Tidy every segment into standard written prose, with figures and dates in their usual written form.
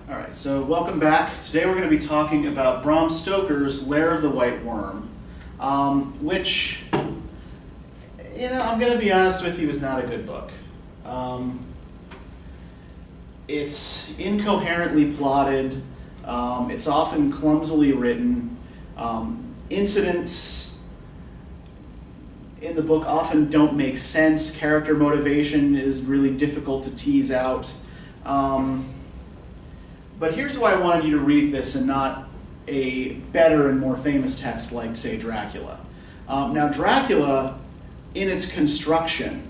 All right, so welcome back. Today we're going to be talking about Bram Stoker's Lair of the White Worm, which, I'm going to be honest with you, is not a good book. It's incoherently plotted. It's often clumsily written. Incidents in the book often don't make sense. Character motivation is really difficult to tease out. But here's why I wanted you to read this and not a better and more famous text like, say, Dracula. Now, Dracula, in its construction,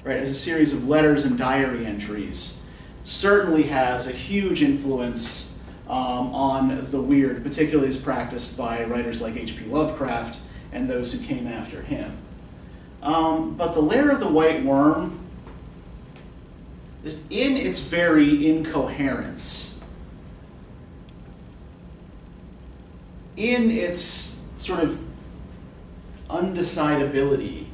right, as a series of letters and diary entries, certainly has a huge influence on the weird, particularly as practiced by writers like H.P. Lovecraft and those who came after him. But the Lair of the White Worm, in its very incoherence, in its sort of undecidability,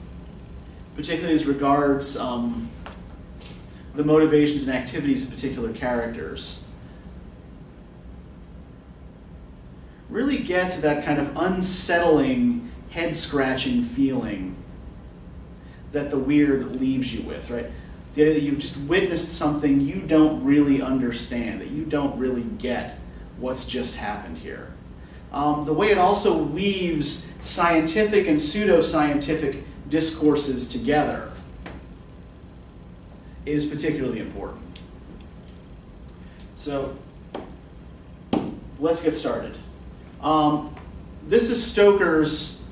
particularly as regards the motivations and activities of particular characters, really gets that kind of unsettling, head-scratching feeling that the weird leaves you with, right? The idea that you've just witnessed something you don't really understand, that you don't really get what's just happened here. The way it also weaves scientific and pseudoscientific discourses together is particularly important. So, let's get started. This is Stoker's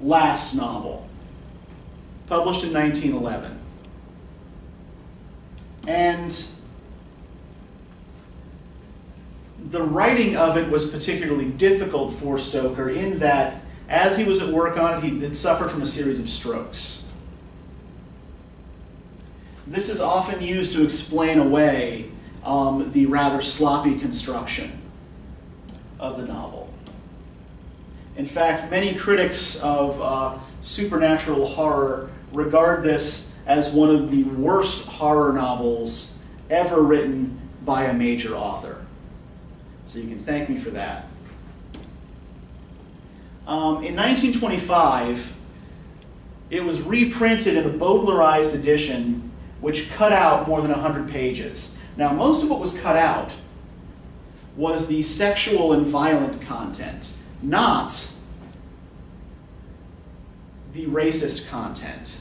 last novel, published in 1911. And the writing of it was particularly difficult for Stoker in that, as he was at work on it, he had suffered from a series of strokes. This is often used to explain away the rather sloppy construction of the novel. In fact, many critics of supernatural horror regard this as one of the worst horror novels ever written by a major author. So you can thank me for that. In 1925, it was reprinted in a Bowdlerized edition, which cut out more than 100 pages. Now, most of what was cut out was the sexual and violent content, not the racist content,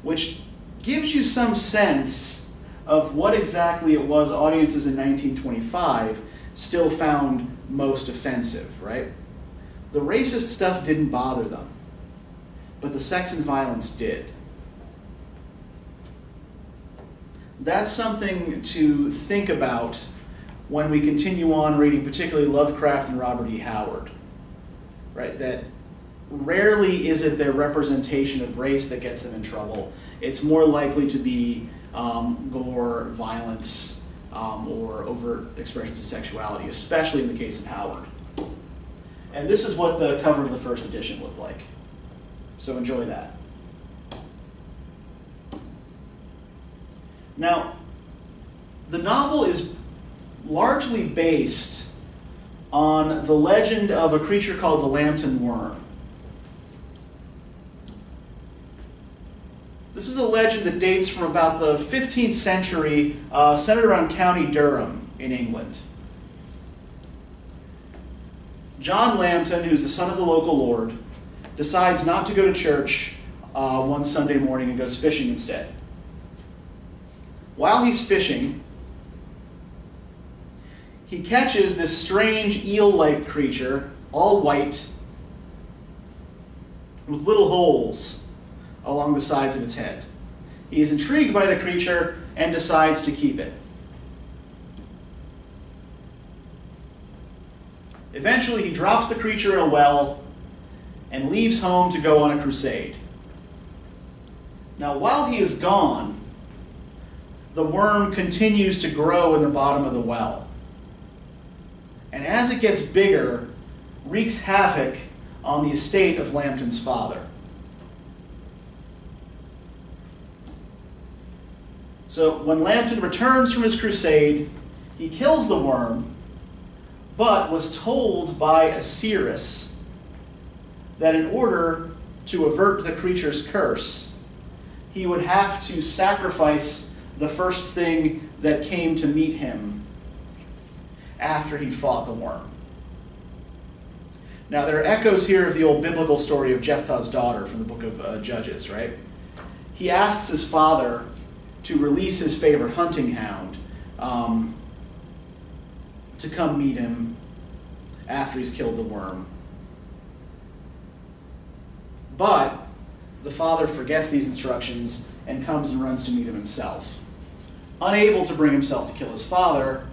which gives you some sense of what exactly it was audiences in 1925 still found most offensive, right? The racist stuff didn't bother them, but the sex and violence did. That's something to think about when we continue on reading particularly Lovecraft and Robert E. Howard, right? That rarely is it their representation of race that gets them in trouble. It's more likely to be gore, violence, or overt expressions of sexuality, especially in the case of Howard. And this is what the cover of the first edition looked like. So enjoy that. Now, the novel is largely based on the legend of a creature called the Lambton Worm. This is a legend that dates from about the 15th century, centered around County Durham in England. John Lambton, who's the son of the local lord, decides not to go to church one Sunday morning and goes fishing instead. While he's fishing, he catches this strange eel-like creature, all white, with little holes along the sides of its head. He is intrigued by the creature and decides to keep it. Eventually, he drops the creature in a well and leaves home to go on a crusade. Now, while he is gone, the worm continues to grow in the bottom of the well. And as it gets bigger, wreaks havoc on the estate of Lambton's father. So when Lambton returns from his crusade, he kills the worm, but was told by Osiris that in order to avert the creature's curse, he would have to sacrifice the first thing that came to meet him after he fought the worm. Now, there are echoes here of the old biblical story of Jephthah's daughter from the book of Judges, right? He asks his father to release his favorite hunting hound to come meet him after he's killed the worm. But the father forgets these instructions and comes and runs to meet him himself. Unable to bring himself to kill his father,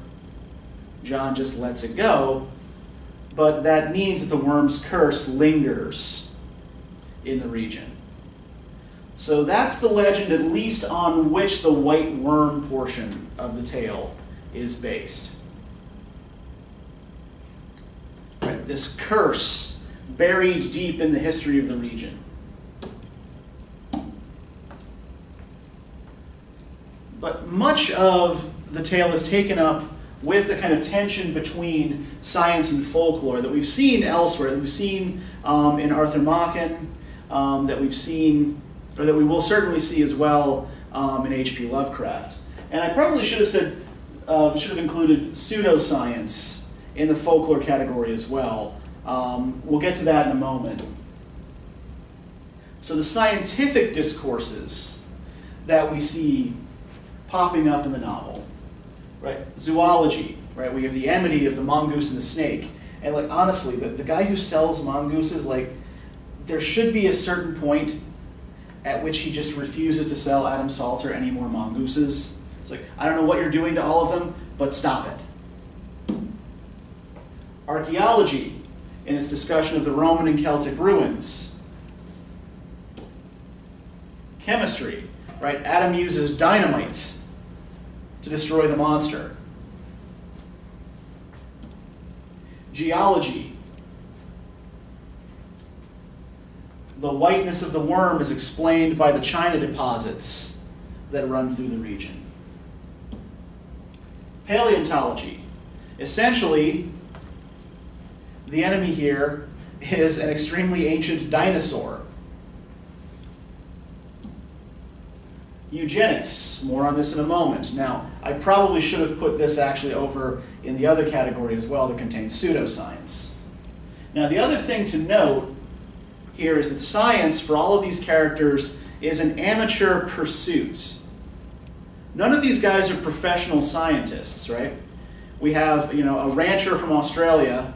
John just lets it go, but that means that the worm's curse lingers in the region. So that's the legend, at least on which the white worm portion of the tale is based. Right, this curse buried deep in the history of the region. But much of the tale is taken up with the kind of tension between science and folklore that we've seen elsewhere, that we've seen in Arthur Machen, that we've seen, or that we will certainly see as well in H.P. Lovecraft. And I probably should have said, should have included pseudoscience in the folklore category as well. We'll get to that in a moment. So the scientific discourses that we see popping up in the novel, right? Zoology, right? We have the enmity of the mongoose and the snake. And like, honestly, the guy who sells mongooses, like, there should be a certain point at which he just refuses to sell Adam Salter any more mongooses. It's like, I don't know what you're doing to all of them, but stop it. Archaeology, in its discussion of the Roman and Celtic ruins. Chemistry, right? Adam uses dynamite to destroy the monster. Geology. The whiteness of the worm is explained by the china deposits that run through the region. Paleontology. Essentially, the enemy here is an extremely ancient dinosaur. Eugenics, more on this in a moment. Now, I probably should have put this actually over in the other category as well that contains pseudoscience. Now, the other thing to note here is that science, for all of these characters, is an amateur pursuit. None of these guys are professional scientists, right? We have, a rancher from Australia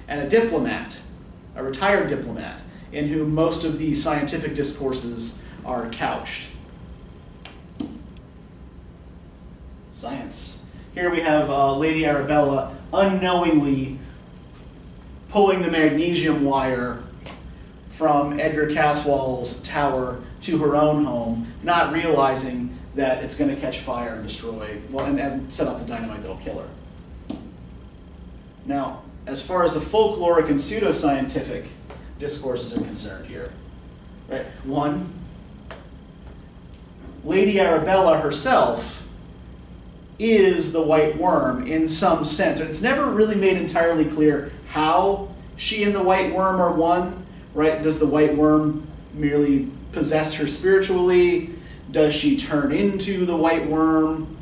and a diplomat, a retired diplomat, in whom most of the scientific discourses are couched. Science. Here we have Lady Arabella unknowingly pulling the magnesium wire from Edgar Caswall's tower to her own home, not realizing that it's going to catch fire and destroy, and set off the dynamite that'll kill her. Now, as far as the folkloric and pseudoscientific discourses are concerned here, right? One, Lady Arabella herself is the white worm in some sense. And it's never really made entirely clear how she and the white worm are one, right? Does the white worm merely possess her spiritually? Does she turn into the white worm?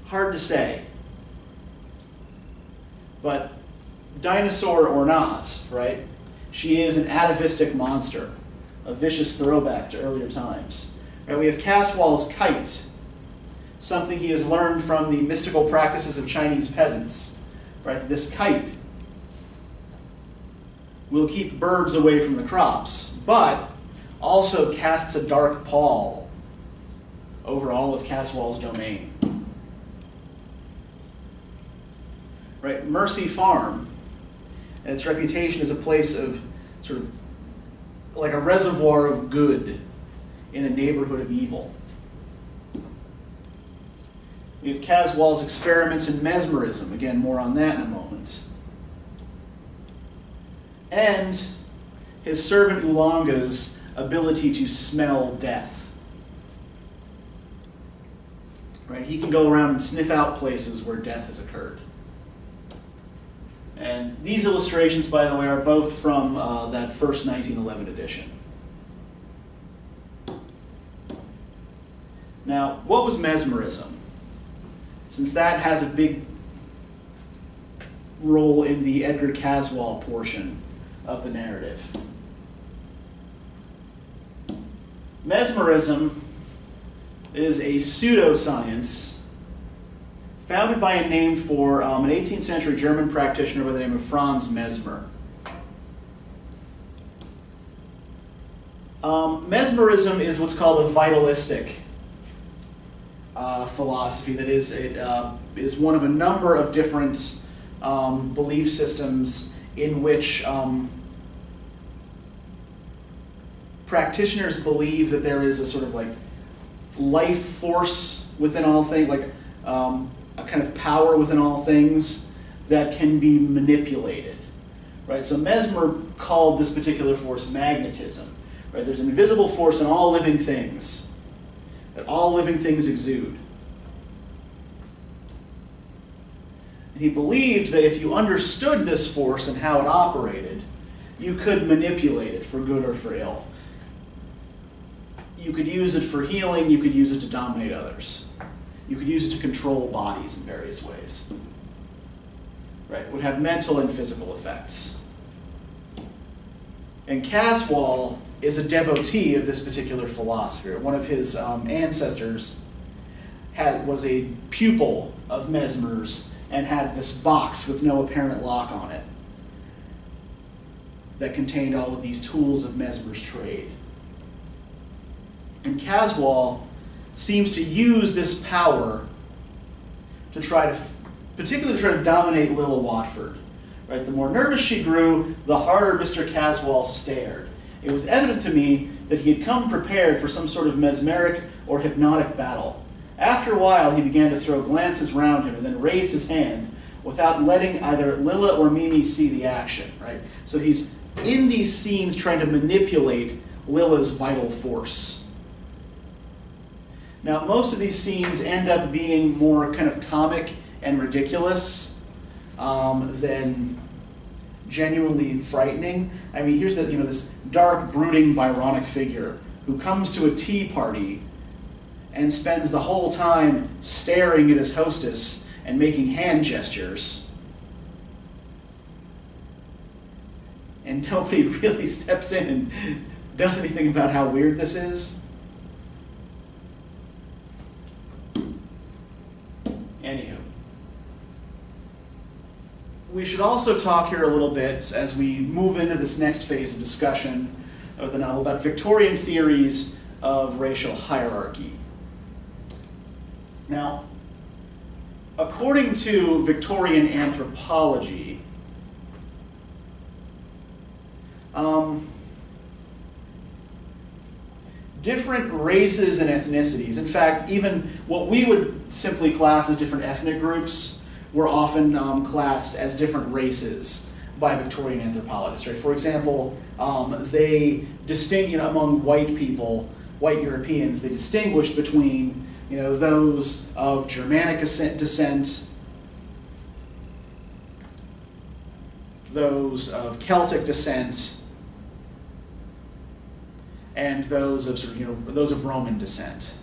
Hard to say. But dinosaur or not, right? She is an atavistic monster, a vicious throwback to earlier times. Right? We have Caswall's kite, something he has learned from the mystical practices of Chinese peasants. Right? This kite will keep birds away from the crops, but also casts a dark pall over all of Caswall's domain. Right? Mercy Farm, its reputation as a place of sort of like a reservoir of good in a neighborhood of evil. We have Caswall's experiments in mesmerism. Again, more on that in a moment. And his servant Ulanga's ability to smell death. Right? He can go around and sniff out places where death has occurred. And these illustrations, by the way, are both from that first 1911 edition. Now, what was mesmerism? Since that has a big role in the Edgar Caswall portion of the narrative. Mesmerism is a pseudoscience founded by and named for an 18th century German practitioner by the name of Franz Mesmer. Mesmerism is what's called a vitalistic philosophy. That is, it is one of a number of different belief systems in which practitioners believe that there is a sort of like life force within all things, like a kind of power within all things that can be manipulated, right? So Mesmer called this particular force magnetism, right? There's an invisible force in all living things that all living things exude. And he believed that if you understood this force and how it operated, you could manipulate it for good or for ill. You could use it for healing, you could use it to dominate others. You could use it to control bodies in various ways. Right? It would have mental and physical effects. And Caswall is a devotee of this particular philosophy. One of his ancestors was a pupil of Mesmer's and had this box with no apparent lock on it that contained all of these tools of Mesmer's trade. And Caswall seems to use this power to particularly try to dominate Lilla Watford. Right? The more nervous she grew, the harder Mr. Caswall stared. It was evident to me that he had come prepared for some sort of mesmeric or hypnotic battle. After a while, he began to throw glances round him and then raised his hand without letting either Lilla or Mimi see the action. Right? So he's in these scenes trying to manipulate Lilla's vital force. Now, most of these scenes end up being more kind of comic and ridiculous than genuinely frightening. I mean, here's this dark, brooding, Byronic figure who comes to a tea party and spends the whole time staring at his hostess and making hand gestures. And nobody really steps in and does anything about how weird this is. Anywho, we should also talk here a little bit as we move into this next phase of discussion of the novel about Victorian theories of racial hierarchy. Now, according to Victorian anthropology, different races and ethnicities, in fact, even what we would simply class as different ethnic groups, were often classed as different races by Victorian anthropologists. Right? For example, they distinguish among white people, white Europeans, they distinguished between those of Germanic descent, those of Celtic descent, and those of those of Roman descent.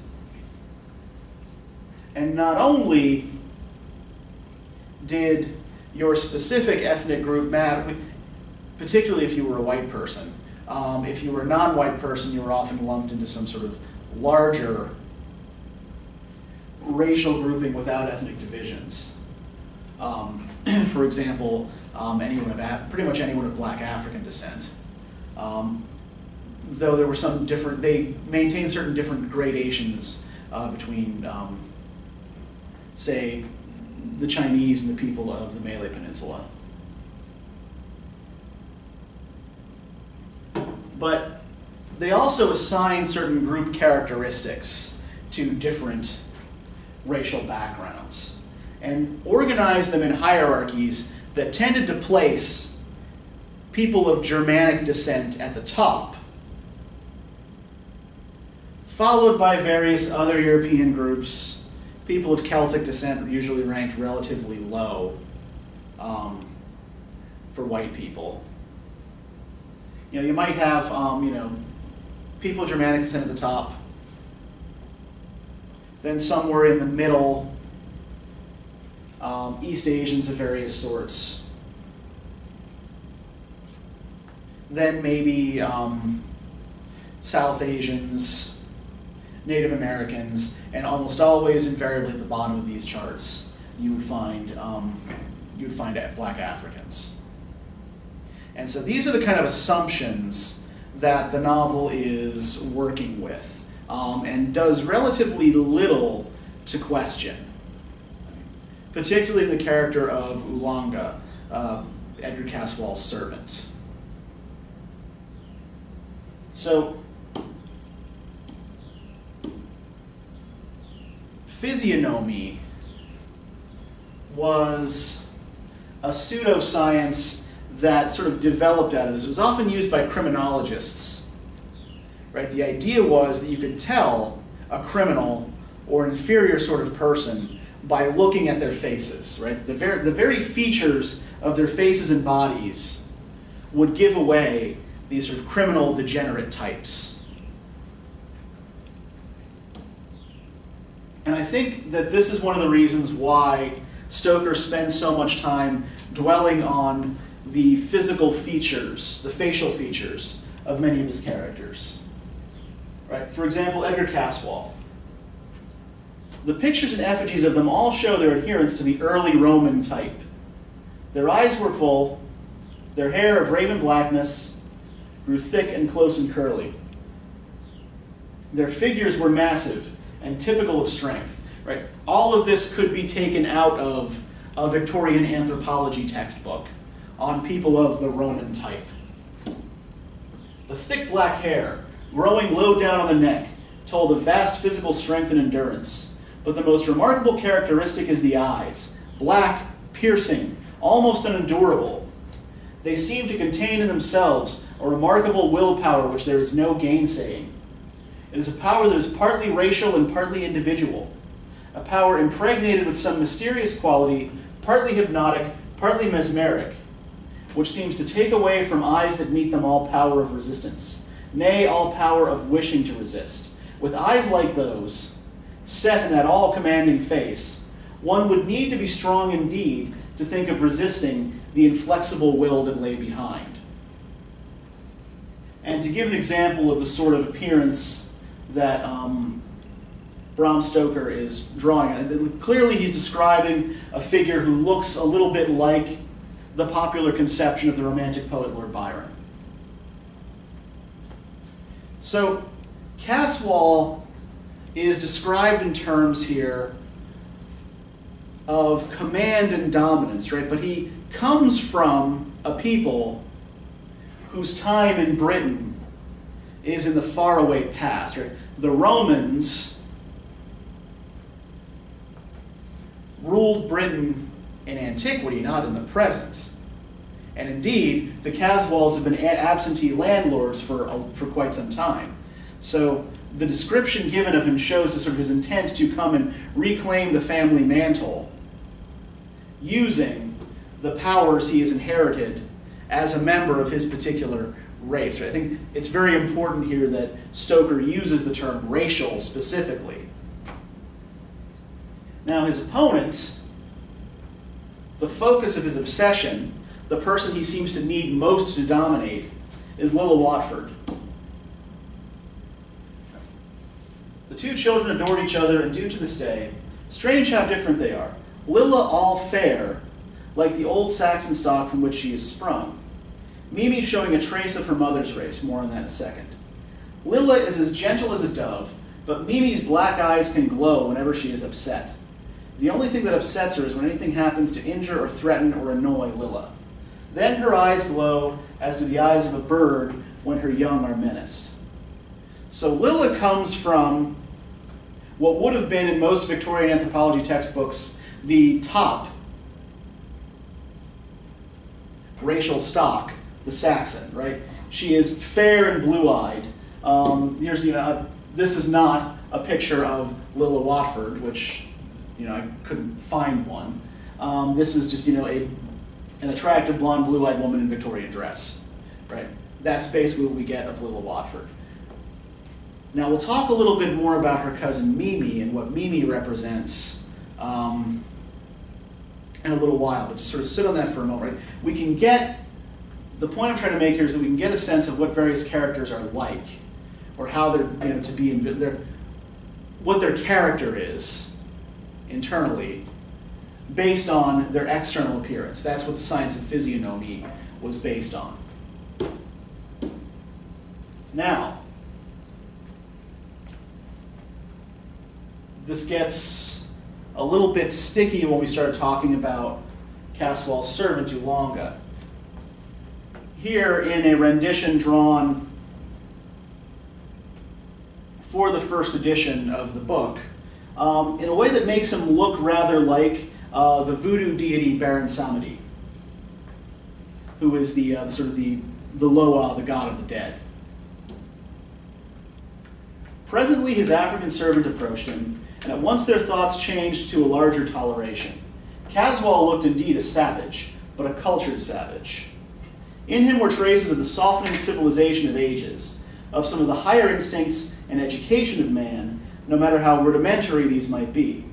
And not only did your specific ethnic group matter, particularly if you were a white person. If you were a non-white person, you were often lumped into some sort of larger racial grouping without ethnic divisions. For example, pretty much anyone of black African descent. Though there were some different, they maintained certain different gradations between, say, the Chinese and the people of the Malay Peninsula. But they also assigned certain group characteristics to different racial backgrounds and organized them in hierarchies that tended to place people of Germanic descent at the top, followed by various other European groups, people of Celtic descent are usually ranked relatively low for white people. You might have, people of Germanic descent at the top, then somewhere in the middle, East Asians of various sorts, then maybe South Asians, Native Americans, and almost always, invariably, at the bottom of these charts, you would find Black Africans. And so these are the kind of assumptions that the novel is working with, and does relatively little to question, particularly in the character of Oolanga, Edgar Caswall's servant. So, physiognomy was a pseudoscience that sort of developed out of this. It was often used by criminologists, right? The idea was that you could tell a criminal or an inferior sort of person by looking at their faces, right? The very features of their faces and bodies would give away these sort of criminal degenerate types. And I think that this is one of the reasons why Stoker spends so much time dwelling on the physical features, the facial features of many of his characters. Right? For example, Edgar Caswall. The pictures and effigies of them all show their adherence to the early Roman type. Their eyes were full, their hair of raven blackness grew thick and close and curly. Their figures were massive and typical of strength. Right? All of this could be taken out of a Victorian anthropology textbook on people of the Roman type. The thick black hair, growing low down on the neck, told of vast physical strength and endurance. But the most remarkable characteristic is the eyes, black, piercing, almost unendurable. They seem to contain in themselves a remarkable willpower which there is no gainsaying. It is a power that is partly racial and partly individual, a power impregnated with some mysterious quality, partly hypnotic, partly mesmeric, which seems to take away from eyes that meet them all power of resistance, nay, all power of wishing to resist. With eyes like those, set in that all-commanding face, one would need to be strong indeed to think of resisting the inflexible will that lay behind. And to give an example of the sort of appearance that Bram Stoker is drawing, clearly he's describing a figure who looks a little bit like the popular conception of the Romantic poet Lord Byron. So, Caswall is described in terms here of command and dominance, right? But he comes from a people whose time in Britain is in the faraway past, right? The Romans ruled Britain in antiquity, not in the present. And indeed, the Caswalls have been absentee landlords for quite some time. So the description given of him shows sort of his intent to come and reclaim the family mantle using the powers he has inherited as a member of his particular race. I think it's very important here that Stoker uses the term racial specifically. Now his opponent, the focus of his obsession, the person he seems to need most to dominate, is Lilla Watford. The two children adored each other and do to this day. Strange how different they are. Lilla all fair, like the old Saxon stock from which she is sprung. Mimi showing a trace of her mother's race, more on that in a second. Lilla is as gentle as a dove, but Mimi's black eyes can glow whenever she is upset. The only thing that upsets her is when anything happens to injure or threaten or annoy Lilla. Then her eyes glow as do the eyes of a bird when her young are menaced. So Lilla comes from what would have been in most Victorian anthropology textbooks the top racial stock, the Saxon, right? She is fair and blue-eyed. This is not a picture of Lilla Watford, which I couldn't find one. This is just, an attractive blonde, blue-eyed woman in Victorian dress, right? That's basically what we get of Lilla Watford. Now we'll talk a little bit more about her cousin Mimi and what Mimi represents in a little while, but just sort of sit on that for a moment, right? We can get, the point I'm trying to make here is that we can get a sense of what various characters are like, or how they're, to be, what their character is internally, based on their external appearance. That's what the science of physiognomy was based on. Now, this gets a little bit sticky when we start talking about Caswall's servant, Oolanga. Here, in a rendition drawn for the first edition of the book, in a way that makes him look rather like the voodoo deity Baron Samedi, who is the sort of the Loa, the god of the dead. Presently, his African servant approached him, and at once their thoughts changed to a larger toleration. Caswall looked indeed a savage, but a cultured savage. In him were traces of the softening civilization of ages, of some of the higher instincts and education of man, no matter how rudimentary these might be.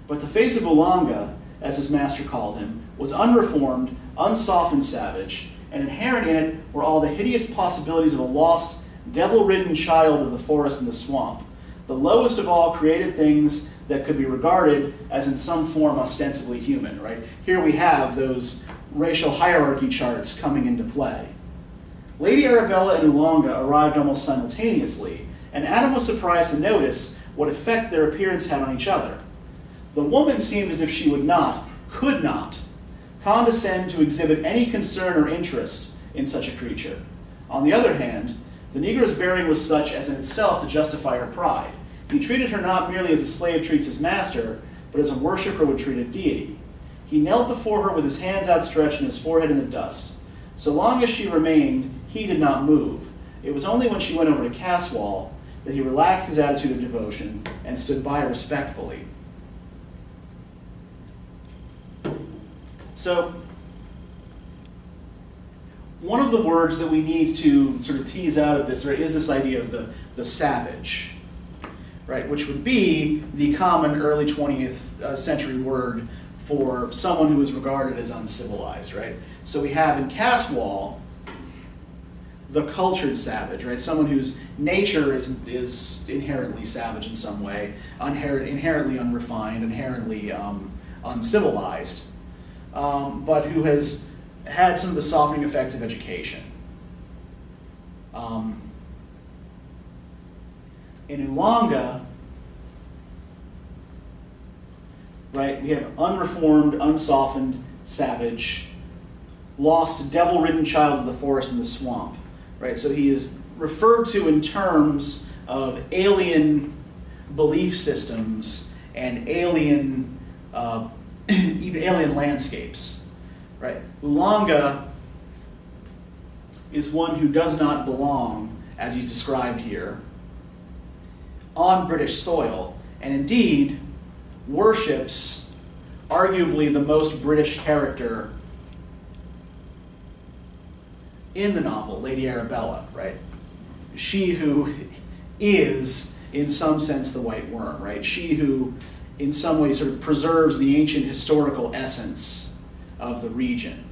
But the face of Oolanga, as his master called him, was unreformed, unsoftened savage, and inherent in it were all the hideous possibilities of a lost, devil-ridden child of the forest and the swamp, the lowest of all created things that could be regarded as in some form ostensibly human, right? Here we have those racial hierarchy charts coming into play. Lady Arabella and Oolanga arrived almost simultaneously, and Adam was surprised to notice what effect their appearance had on each other. The woman seemed as if she would not, could not, condescend to exhibit any concern or interest in such a creature. On the other hand, the Negro's bearing was such as in itself to justify her pride. He treated her not merely as a slave treats his master, but as a worshipper would treat a deity. He knelt before her with his hands outstretched and his forehead in the dust. So long as she remained, he did not move. It was only when she went over to Caswall that he relaxed his attitude of devotion and stood by respectfully. So, one of the words that we need to sort of tease out of this, right, is this idea of the savage, right, which would be the common early 20th century word for someone who is regarded as uncivilized, right? So we have in Caswall the cultured savage, right? Someone whose nature is inherently savage in some way, inherently unrefined, inherently uncivilized, but who has had some of the softening effects of education. In Oolanga, right, we have unreformed, unsoftened, savage, lost, devil-ridden child of the forest and the swamp, right? So he is referred to in terms of alien belief systems and alien, even alien landscapes, right? Oolanga is one who does not belong, as he's described here, on British soil, and indeed worships arguably the most British character in the novel, Lady Arabella, right? She who is, in some sense, the white worm, right? She who, in some way, sort of preserves the ancient historical essence of the region.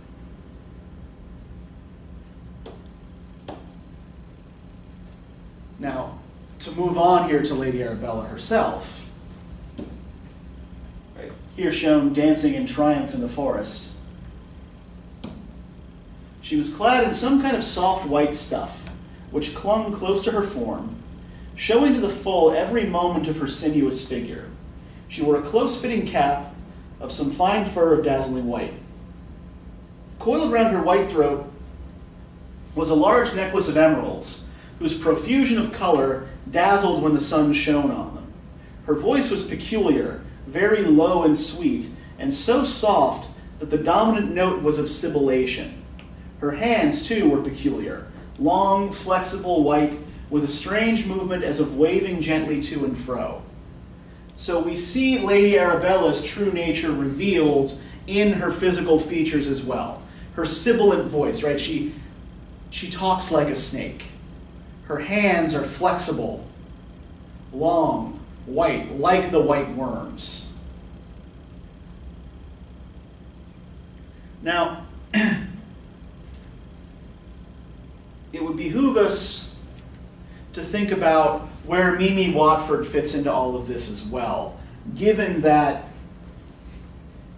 Now, to move on here to Lady Arabella herself, right, here shown dancing in triumph in the forest. She was clad in some kind of soft white stuff, which clung close to her form, showing to the full every moment of her sinuous figure. She wore a close-fitting cap of some fine fur of dazzling white. Coiled round her white throat was a large necklace of emeralds, whose profusion of color dazzled when the sun shone on them. Her voice was peculiar, very low and sweet, and so soft that the dominant note was of sibilation. Her hands, too, were peculiar, long, flexible, white, with a strange movement as of waving gently to and fro. So we see Lady Arabella's true nature revealed in her physical features as well. Her sibilant voice, right? She talks like a snake. Her hands are flexible, long, white, like the white worms. Now, it would behoove us to think about where Mimi Watford fits into all of this as well, given that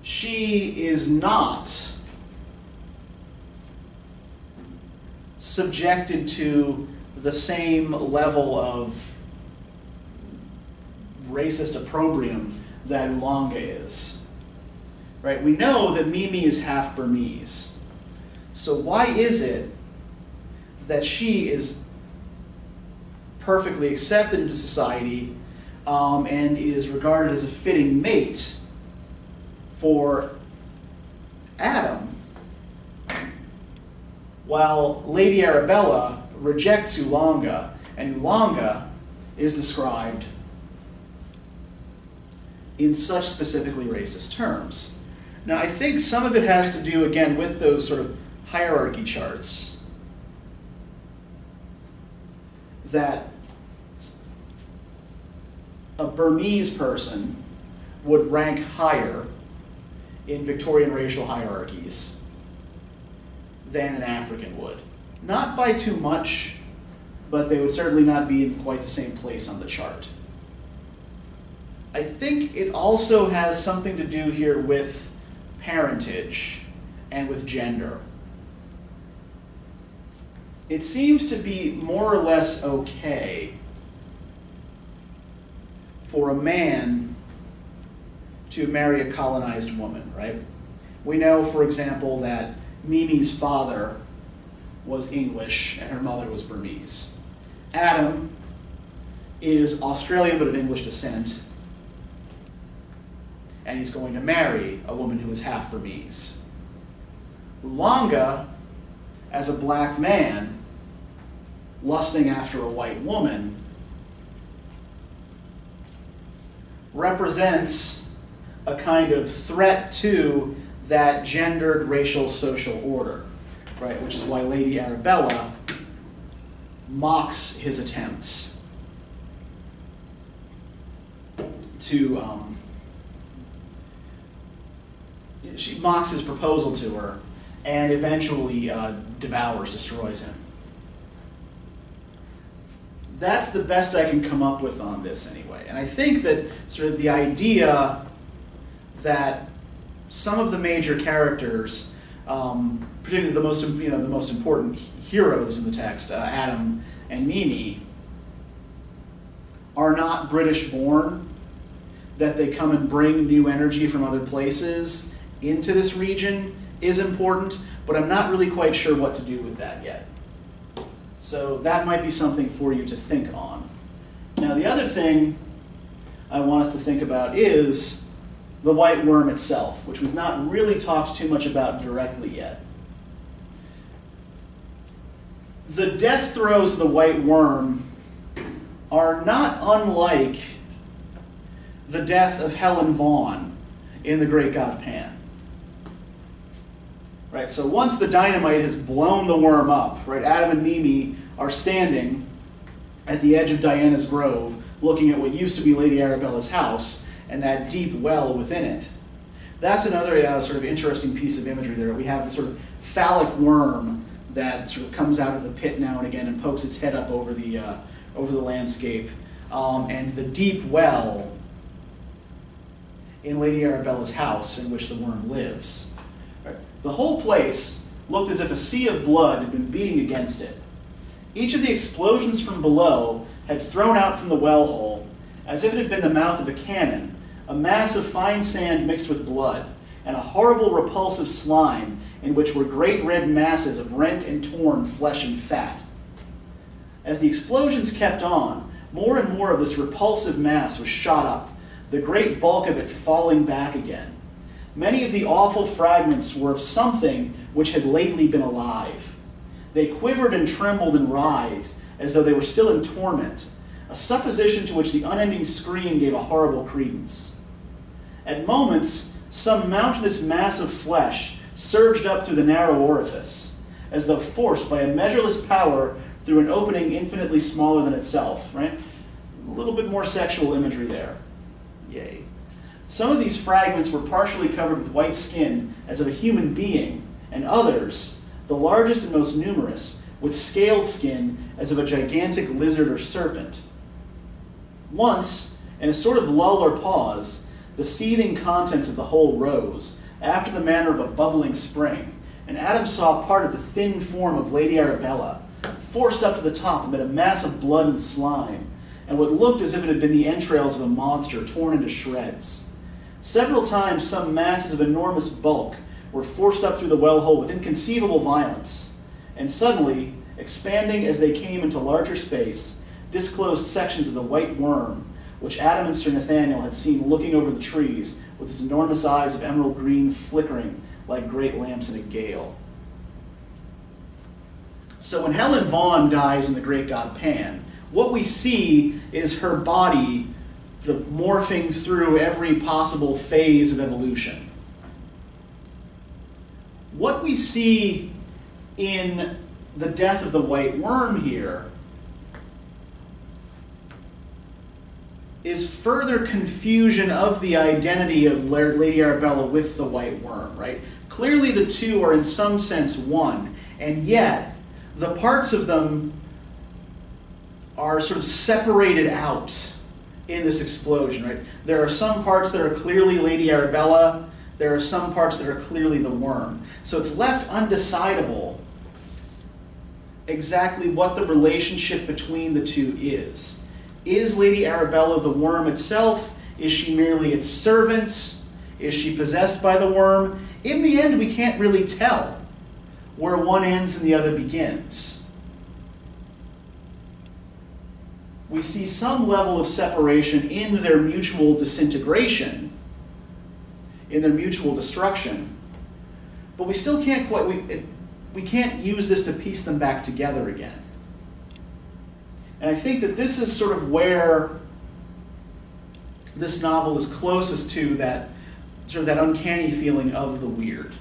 she is not subjected to the same level of racist opprobrium that Oolanga is. Right? We know that Mimi is half Burmese. So why is it that she is perfectly accepted into society and is regarded as a fitting mate for Adam, while Lady Arabella rejects Oolanga, and Oolanga is described in such specifically racist terms? Now, I think some of it has to do, again, with those sort of hierarchy charts that a Burmese person would rank higher in Victorian racial hierarchies than an African would. Not by too much, but they would certainly not be in quite the same place on the chart. I think it also has something to do here with parentage and with gender. It seems to be more or less okay for a man to marry a colonized woman, right? We know, for example, that Mimi's father was English and her mother was Burmese. Adam is Australian but of English descent, and he's going to marry a woman who is half Burmese. Oolanga, as a black man, lusting after a white woman, represents a kind of threat to that gendered racial social order, right? Which is why Lady Arabella mocks his attempts to, she mocks his proposal to her and eventually destroys him. That's the best I can come up with on this anyway. And I think that sort of the idea that some of the major characters, particularly the most important heroes in the text, Adam and Mimi, are not British born, that they come and bring new energy from other places into this region is important, but I'm not really quite sure what to do with that yet. So that might be something for you to think on. Now, the other thing I want us to think about is the white worm itself, which we've not really talked too much about directly yet. The death throes of the white worm are not unlike the death of Helen Vaughan in The Great God Pan. Right, so once the dynamite has blown the worm up, right, Adam and Mimi are standing at the edge of Diana's Grove, looking at what used to be Lady Arabella's house and that deep well within it. That's another sort of interesting piece of imagery there. We have this sort of phallic worm that sort of comes out of the pit now and again and pokes its head up over the landscape, and the deep well in Lady Arabella's house in which the worm lives. The whole place looked as if a sea of blood had been beating against it. Each of the explosions from below had thrown out from the well hole, as if it had been the mouth of a cannon, a mass of fine sand mixed with blood, and a horrible repulsive slime in which were great red masses of rent and torn flesh and fat. As the explosions kept on, more and more of this repulsive mass was shot up, the great bulk of it falling back again. Many of the awful fragments were of something which had lately been alive. They quivered and trembled and writhed as though they were still in torment, a supposition to which the unending scream gave a horrible credence. At moments, some mountainous mass of flesh surged up through the narrow orifice, as though forced by a measureless power through an opening infinitely smaller than itself, right? A little bit more sexual imagery there. Yay. Some of these fragments were partially covered with white skin as of a human being, and others, the largest and most numerous, with scaled skin as of a gigantic lizard or serpent. Once, in a sort of lull or pause, the seething contents of the whole rose, after the manner of a bubbling spring, and Adam saw part of the thin form of Lady Arabella, forced up to the top amid a mass of blood and slime, and what looked as if it had been the entrails of a monster torn into shreds. Several times some masses of enormous bulk were forced up through the well hole with inconceivable violence, and suddenly, expanding as they came into larger space, disclosed sections of the white worm, which Adam and Sir Nathaniel had seen looking over the trees with his enormous eyes of emerald green flickering like great lamps in a gale. So when Helen Vaughan dies in The Great God Pan, what we see is her body sort of morphing through every possible phase of evolution. What we see in the death of the white worm here is further confusion of the identity of Lady Arabella with the white worm, right? Clearly the two are in some sense one, and yet the parts of them are sort of separated out in this explosion, right? There are some parts that are clearly Lady Arabella, there are some parts that are clearly the worm. So it's left undecidable exactly what the relationship between the two is. Is Lady Arabella the worm itself? Is she merely its servant? Is she possessed by the worm? In the end, we can't really tell where one ends and the other begins. We see some level of separation in their mutual disintegration, in their mutual destruction, but we still can't quite, we can't use this to piece them back together again. And I think that this is sort of where this novel is closest to that sort of that uncanny feeling of the weird.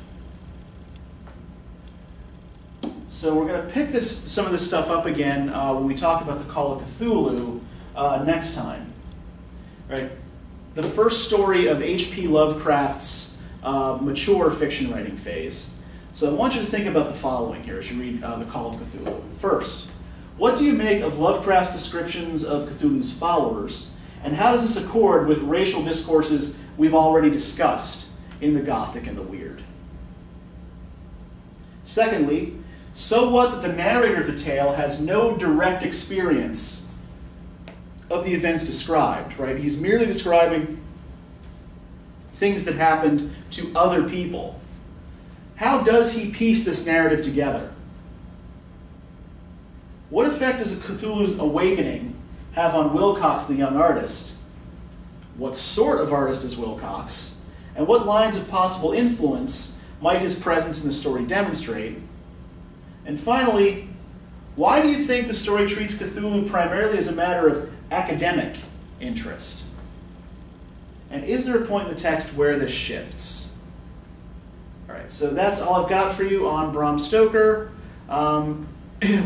So we're going to pick some of this stuff up again when we talk about the Call of Cthulhu next time. Right? The first story of H.P. Lovecraft's mature fiction writing phase. So I want you to think about the following here as you read the Call of Cthulhu. First, what do you make of Lovecraft's descriptions of Cthulhu's followers, and how does this accord with racial discourses we've already discussed in the Gothic and the Weird? Secondly, so what that the narrator of the tale has no direct experience of the events described, right? He's merely describing things that happened to other people. How does he piece this narrative together? What effect does Cthulhu's awakening have on Wilcox, the young artist? What sort of artist is Wilcox? And what lines of possible influence might his presence in the story demonstrate? And finally, why do you think the story treats Cthulhu primarily as a matter of academic interest? And is there a point in the text where this shifts? All right, so that's all I've got for you on Bram Stoker.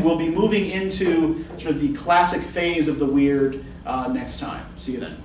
We'll be moving into sort of the classic phase of the weird next time. See you then.